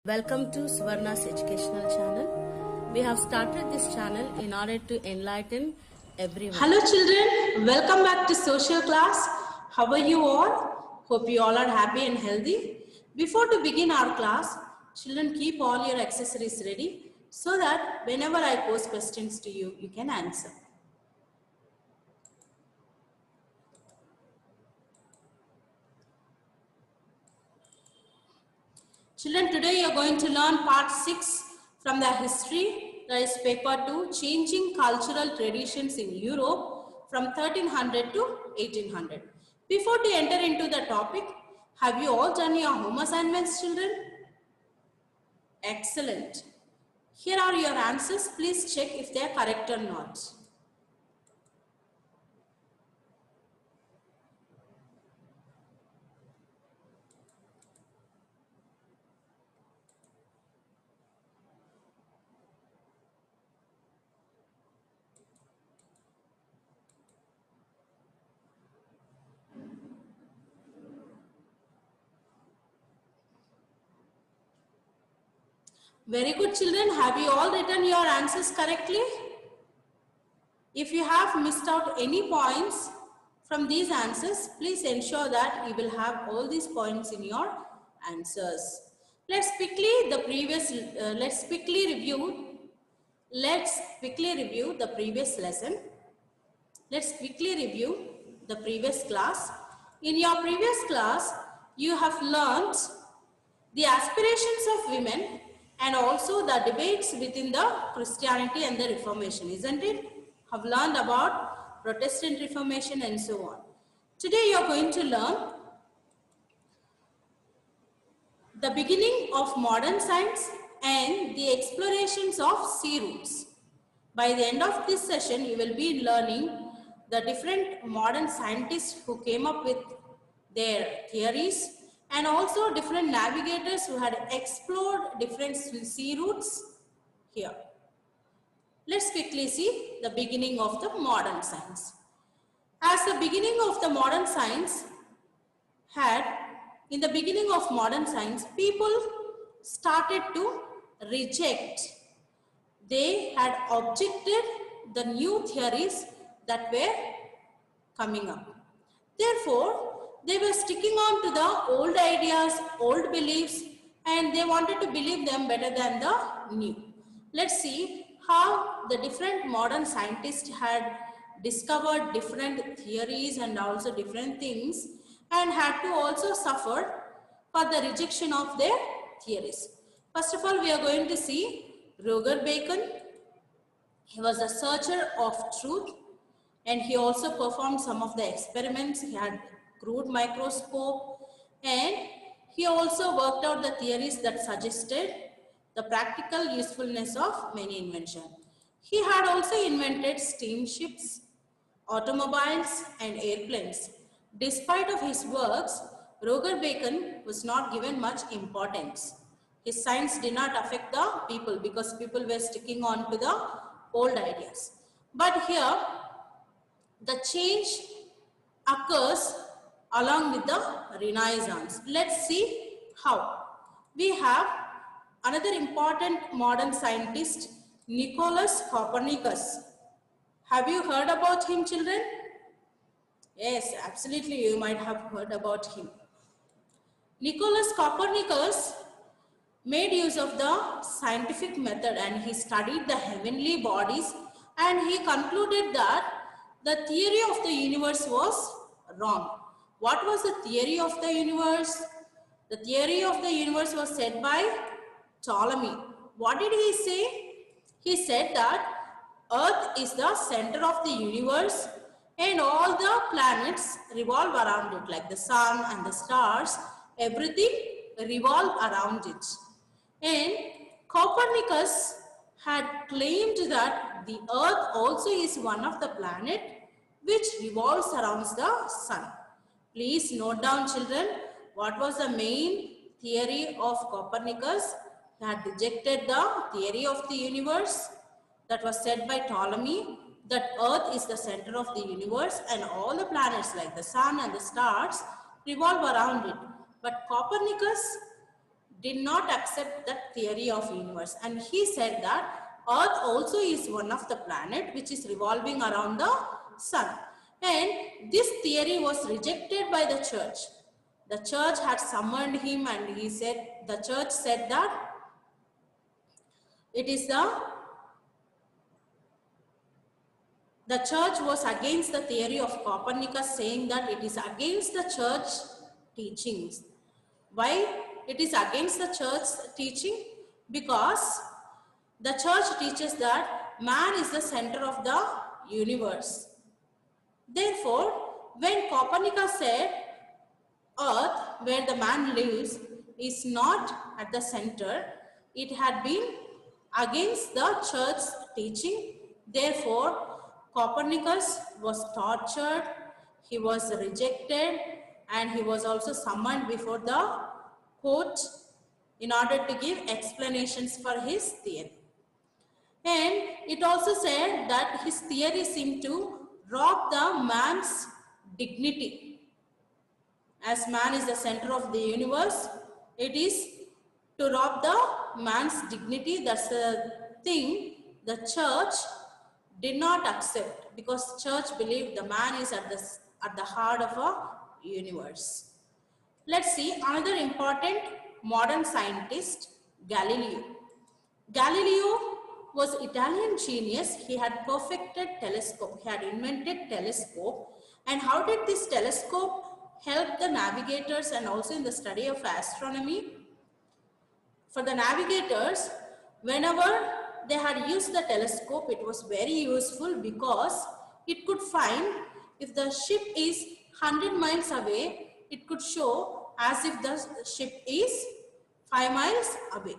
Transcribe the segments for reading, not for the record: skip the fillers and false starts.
Welcome to Suvarna's educational channel. We have started this channel in order to enlighten everyone. Hello children, welcome back to social class. How are you all? Hope you all are happy and healthy. Before to begin our class, children, keep all your accessories ready so that whenever I pose questions to you, you can answer. Children, today you are going to learn part 6 from the history, that is paper 2, changing cultural traditions in Europe from 1300 to 1800. Before to enter into the topic, have you all done your home assignments, children? Excellent. Here are your answers. Please check if they are correct or not. Very good, children. Have you all written your answers correctly? If you have missed out any points from these answers, please ensure that you will have all these points in your answers. Let's quickly review the previous lesson. Let's quickly review the previous class. In your previous class, you have learned the aspirations of women and also the debates within the Christianity and the Reformation, isn't it? Have learned about Protestant Reformation and so on. Today you are going to learn the beginning of modern science and the explorations of sea routes. By the end of this session, you will be learning the different modern scientists who came up with their theories and also different navigators who had explored different sea routes here. Let's quickly see the beginning of the modern science. As the beginning of the modern science in the beginning of modern science, people started to reject. They had objected the new theories that were coming up. Therefore, they were sticking on to the old ideas, old beliefs, and they wanted to believe them better than the new. Let's see how the different modern scientists had discovered different theories and also different things and had to also suffer for the rejection of their theories. First of all, we are going to see Roger Bacon. He was a searcher of truth and he also performed some of the experiments. He had crude microscope and he also worked out the theories that suggested the practical usefulness of many inventions. He had also invented steamships, automobiles and airplanes. Despite of his works, Roger Bacon was not given much importance. His science did not affect the people because people were sticking on to the old ideas. But here, the change occurs along with the Renaissance. Let's see how. We have another important modern scientist, Nicolaus Copernicus. Have you heard about him, children? Yes, absolutely, you might have heard about him. Nicolaus Copernicus made use of the scientific method and he studied the heavenly bodies and he concluded that the theory of the universe was wrong. What was the theory of the universe? The theory of the universe was said by Ptolemy. What did he say? He said that Earth is the center of the universe and all the planets revolve around it, like the sun and the stars, everything revolve around it. And Copernicus had claimed that the Earth also is one of the planet which revolves around the sun. Please note down, children, what was the main theory of Copernicus? He had rejected the theory of the universe that was said by Ptolemy, that Earth is the center of the universe and all the planets like the sun and the stars revolve around it. But Copernicus did not accept that theory of universe, and he said that Earth also is one of the planet which is revolving around the sun, and this theory was rejected by the church. The church had summoned him, and the church said that it is the church was against the theory of Copernicus, saying that it is against the church teachings. Why it is against the church teaching? Because the church teaches that man is the center of the universe. Therefore, when Copernicus said Earth, where the man lives, is not at the center, it had been against the church teaching. Therefore, Copernicus was tortured, he was rejected, and he was also summoned before the court in order to give explanations for his theory. And it also said that his theory seemed to rob the man's dignity. As man is the center of the universe, it is to rob the man's dignity. That's the thing the church did not accept, because church believed the man is at the heart of a universe. Let's see another important modern scientist, Galileo. Galileo was Italian genius. He had perfected telescope. He had invented telescope. And how did this telescope help the navigators and also in the study of astronomy? For the navigators, whenever they had used the telescope, it was very useful because it could find if the ship is 100 miles away, it could show as if the ship is 5 miles away.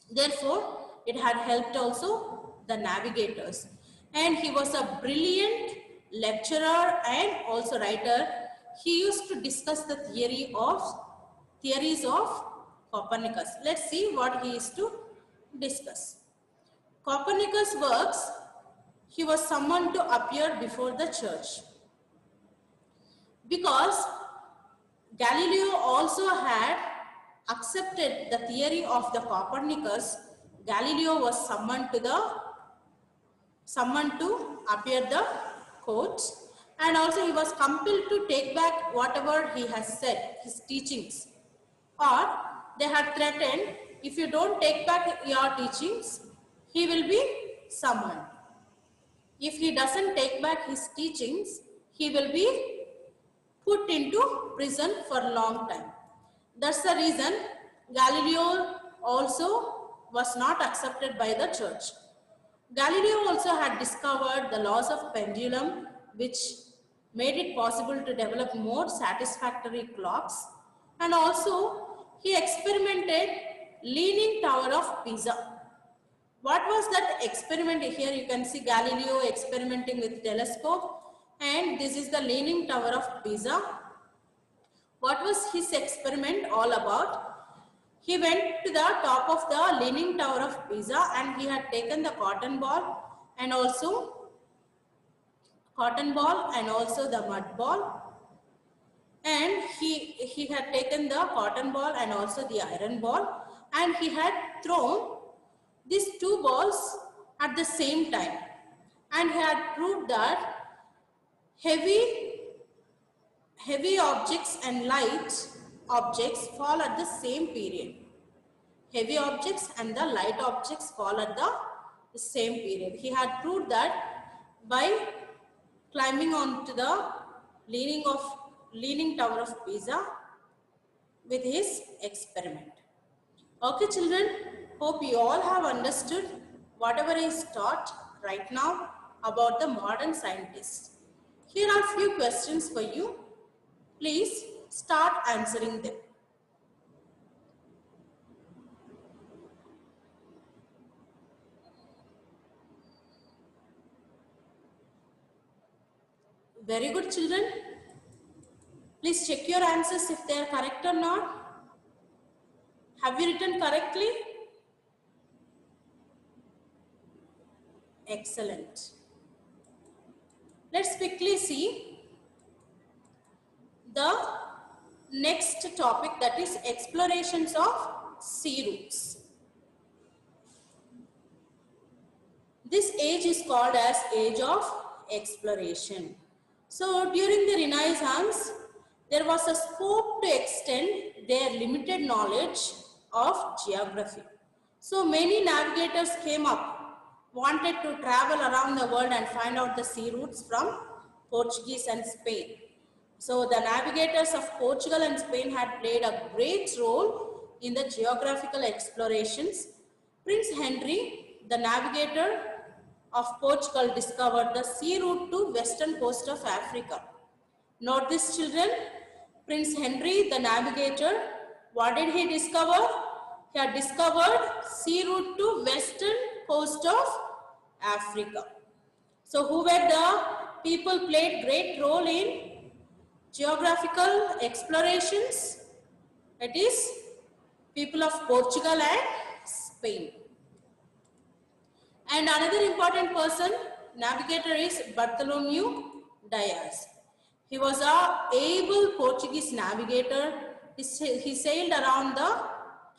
Therefore, it had helped also the navigators. And he was a brilliant lecturer and also writer. He used to discuss the theories of Copernicus. Let's see what he used to discuss. Copernicus' works, he was summoned to appear before the church, because Galileo also had accepted the theory of the Copernicus. Galileo was summoned to appear the court, and also he was compelled to take back whatever he has said, his teachings, or they had threatened, if you don't take back your teachings, he will be summoned. If he doesn't take back his teachings, he will be put into prison for a long time. That's the reason Galileo also was not accepted by the church. Galileo also had discovered the laws of pendulum, which made it possible to develop more satisfactory clocks, and also he experimented Leaning Tower of Pisa. What was that experiment? Here you can see Galileo experimenting with telescope, and this is the Leaning Tower of Pisa. What was his experiment all about? He went to the top of the Leaning Tower of Pisa, and he had taken the cotton ball and also the mud ball, and he had taken the cotton ball and also the iron ball, and he had thrown these two balls at the same time, and he had proved that heavy objects and light objects fall at the same period. Heavy objects and the light objects fall at the same period. He had proved that by climbing onto the Leaning Tower of Pisa with his experiment. Okay children, hope you all have understood whatever is taught right now about the modern scientists. Here are a few questions for you. Please start answering them. Very good children. Please check your answers if they are correct or not. Have you written correctly? Excellent. Let's quickly see the next topic, that is explorations of sea routes. This age is called as age of exploration. So during the Renaissance, there was a scope to extend their limited knowledge of geography. So many navigators came up, wanted to travel around the world and find out the sea routes from Portuguese and Spain. So the navigators of Portugal and Spain had played a great role in the geographical explorations. Prince Henry, the navigator of Portugal, discovered the sea route to western coast of Africa. Note this, children. Prince Henry, the navigator, what did he discover? He had discovered sea route to western coast of Africa. So who were the people played great role in geographical explorations? It is people of Portugal and Spain. And another important person, navigator, is Bartholomew Dias. He was an able Portuguese navigator. He sailed around the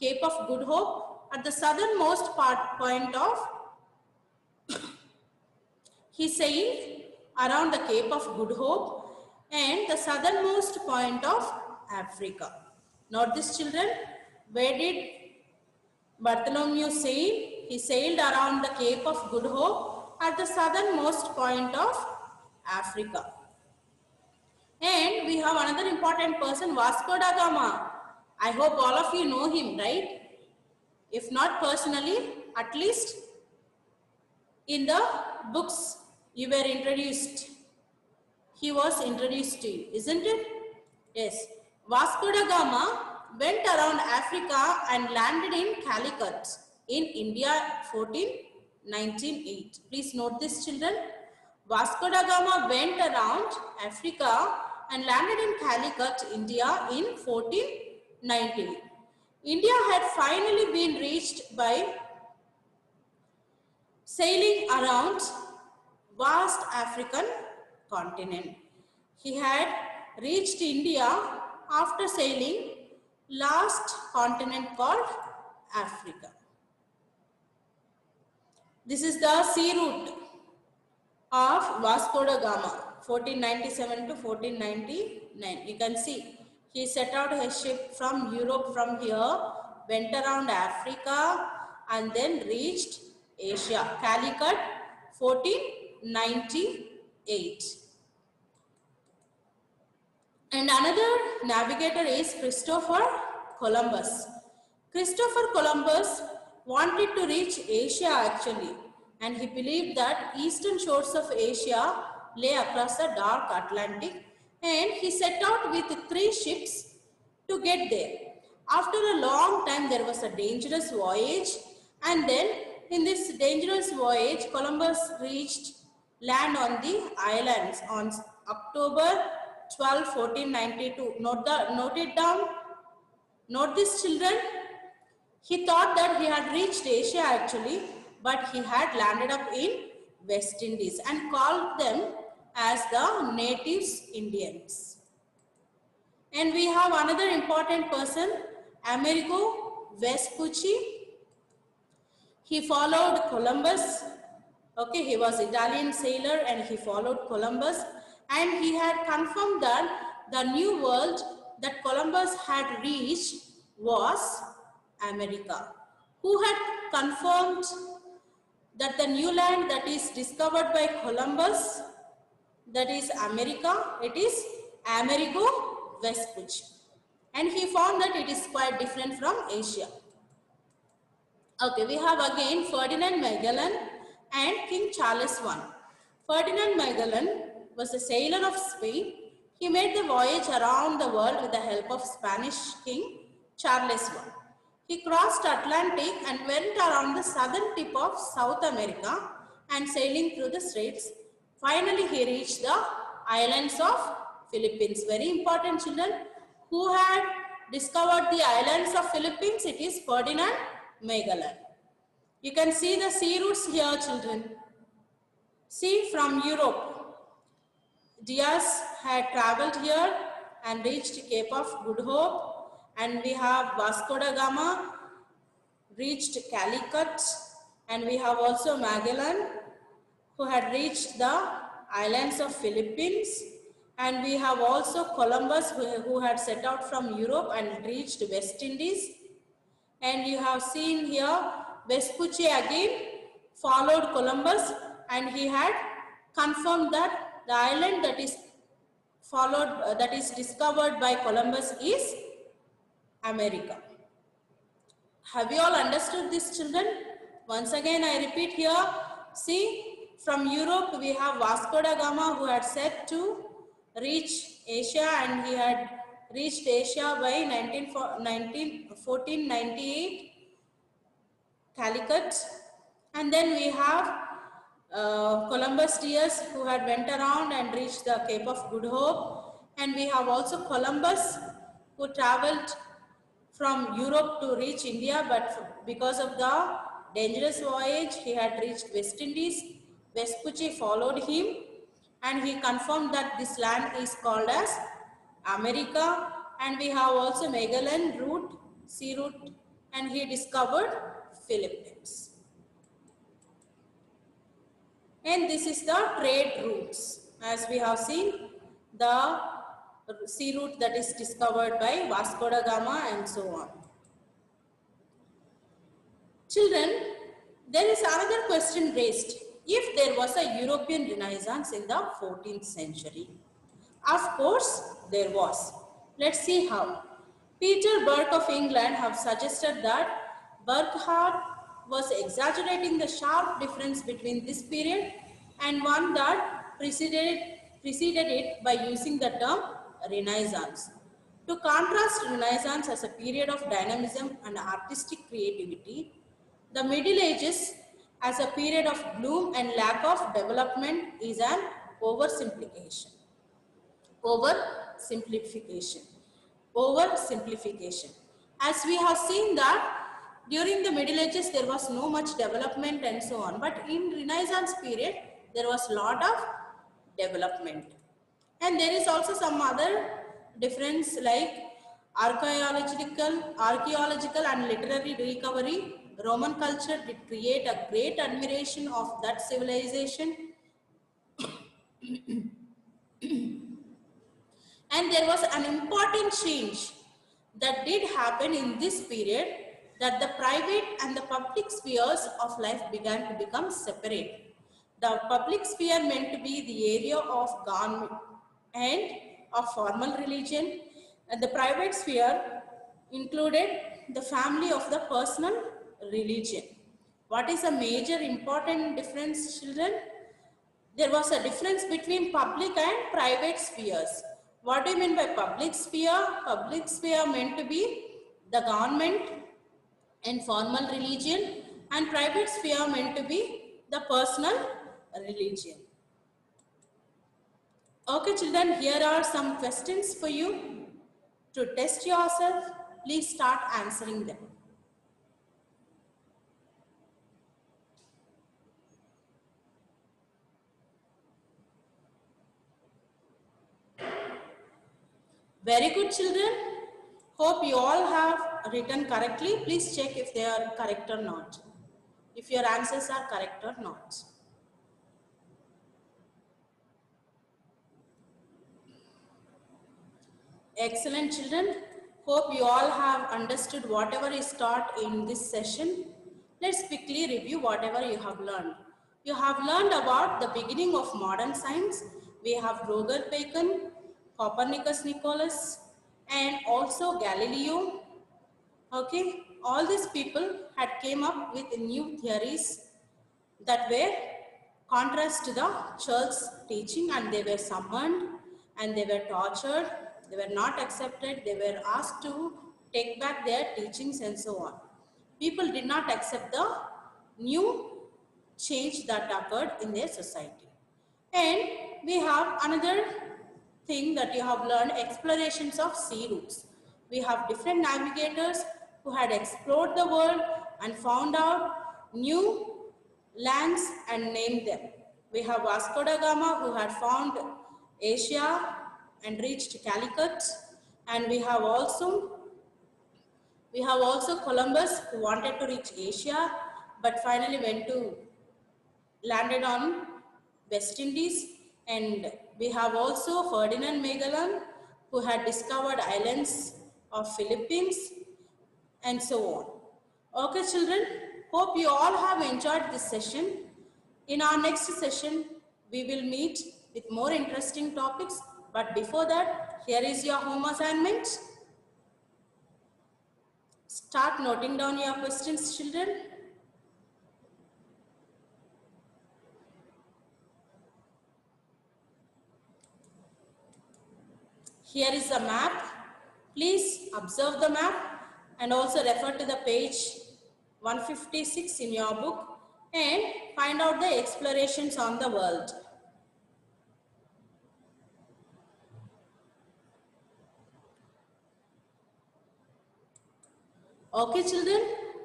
Cape of Good Hope at the southernmost point of He sailed around the Cape of Good Hope and the southernmost point of Africa. Note this, children. Where did Bartholomew sail? He sailed around the Cape of Good Hope at the southernmost point of Africa. And we have another important person, Vasco da Gama. I hope all of you know him, right? If not personally, at least in the books you were introduced. He was introduced to you, isn't it? Yes. Vasco da Gama went around Africa and landed in Calicut in India 1498. Please note this, children. Vasco da Gama went around Africa and landed in Calicut, India in 1498. India had finally been reached by sailing around vast African continent. He had reached India after sailing last continent called Africa. This is the sea route of Vasco da Gama, 1497 to 1499. You can see he set out his ship from Europe from here, went around Africa and then reached Asia, Calicut, 1498. And another navigator is Christopher Columbus. Christopher Columbus wanted to reach Asia actually, and he believed that eastern shores of Asia lay across the dark Atlantic, and he set out with 3 ships to get there. After a long time, there was a dangerous voyage, and then in this dangerous voyage, Columbus reached land on the islands on October 12, 1492. Note it down. Note this, children. He thought that he had reached Asia actually, but he had landed up in West Indies and called them as the natives Indians. And we have another important person, Amerigo Vespucci. He followed Columbus. Okay, he was Italian sailor and he followed Columbus, and he had confirmed that the new world that Columbus had reached was America. Who had confirmed that the new land that is discovered by Columbus, that is America? It is Amerigo Vespucci. And he found that it is quite different from Asia. Okay, we have again Ferdinand Magellan and King Charles I. Ferdinand Magellan was a sailor of Spain. He made the voyage around the world with the help of Spanish King Charles I. He crossed Atlantic and went around the southern tip of South America and sailing through the straits. Finally, he reached the islands of Philippines. Very important, children. Who had discovered the islands of Philippines? It is Ferdinand Magellan. You can see the sea routes here, children. See, from Europe, Diaz had traveled here and reached Cape of Good Hope, and we have Vasco da Gama. reached Calicut, and we have also Magellan, who had reached the islands of Philippines, and we have also Columbus, who had set out from Europe and reached West Indies. And you have seen here Vespucci again followed Columbus, and he had confirmed that the island that is that is discovered by Columbus is America. Have you all understood this, children? Once again, I repeat here. See, from Europe, we have Vasco da Gama, who had set to reach Asia, and he had reached Asia by 1498, Calicut. And then we have Columbus Diaz, who had went around and reached the Cape of Good Hope. And we have also Columbus, who traveled from Europe to reach India, but because of the dangerous voyage, he had reached West Indies. Vespucci followed him, and he confirmed that this land is called as America. And we have also Magellan route, sea route, and he discovered Philippines. And this is the trade routes. As we have seen, the sea route that is discovered by Vasco da Gama and so on. Children, there is another question raised. If there was a European Renaissance in the 14th century? Of course, there was. Let's see how. Peter Burke of England have suggested that Burckhardt was exaggerating the sharp difference between this period and one that preceded it by using the term Renaissance. To contrast Renaissance as a period of dynamism and artistic creativity, the Middle Ages as a period of gloom and lack of development is an oversimplification. As we have seen that during the Middle Ages there was no much development and so on, but in Renaissance period there was a lot of development. And there is also some other difference like archaeological and literary recovery. Roman culture did create a great admiration of that civilization. And there was an important change that did happen in this period, that the private and the public spheres of life began to become separate. The public sphere meant to be the area of government and of formal religion, and the private sphere included the family of the personal religion. What is a major important difference, children? There was a difference between public and private spheres. What do you mean by public sphere? Public sphere meant to be the government and formal religion, and private sphere meant to be the personal religion. Okay, children, here are some questions for you to test yourself. Please start answering them. Very good, children. Hope you all have written correctly. Please check if they are correct or not. If your answers are correct or not. Excellent, children. Hope you all have understood whatever is taught in this session. Let's quickly review whatever you have learned. You have learned about the beginning of modern science. We have Roger Bacon, Copernicus Nicholas, and also Galileo. Okay, all these people had came up with new theories that were contrast to the church's teaching, and they were summoned and they were tortured. They were not accepted. They were asked to take back their teachings and so on. People did not accept the new change that occurred in their society. And we have another thing that you have learned, explorations of sea routes. We have different navigators who had explored the world and found out new lands and named them. We have Vasco da Gama, who had found Asia and reached Calicut, and we have also We have also Columbus, who wanted to reach Asia but finally landed on West Indies. And we have also Ferdinand Magellan, who had discovered islands of Philippines, and so on. Okay, children, hope you all have enjoyed this session. In our next session, we will meet with more interesting topics. But before that, here is your home assignment. Start noting down your questions, children. Here is a map. Please observe the map and also refer to the page 156 in your book and find out the explorations on the world. Okay, children,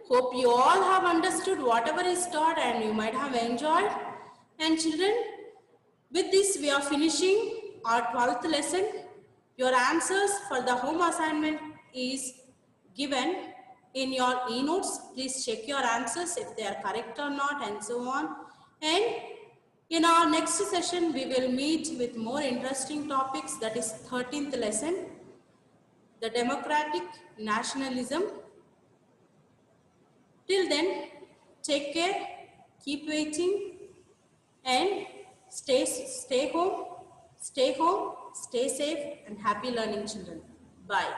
hope you all have understood whatever is taught and you might have enjoyed. And children, with this we are finishing our 12th lesson. Your answers for the home assignment is given in your e-notes. Please check your answers if they are correct or not and so on. And in our next session, we will meet with more interesting topics, that is 13th lesson, the democratic nationalism. Till then, take care, keep waiting, and stay home, stay safe, and happy learning, children. Bye.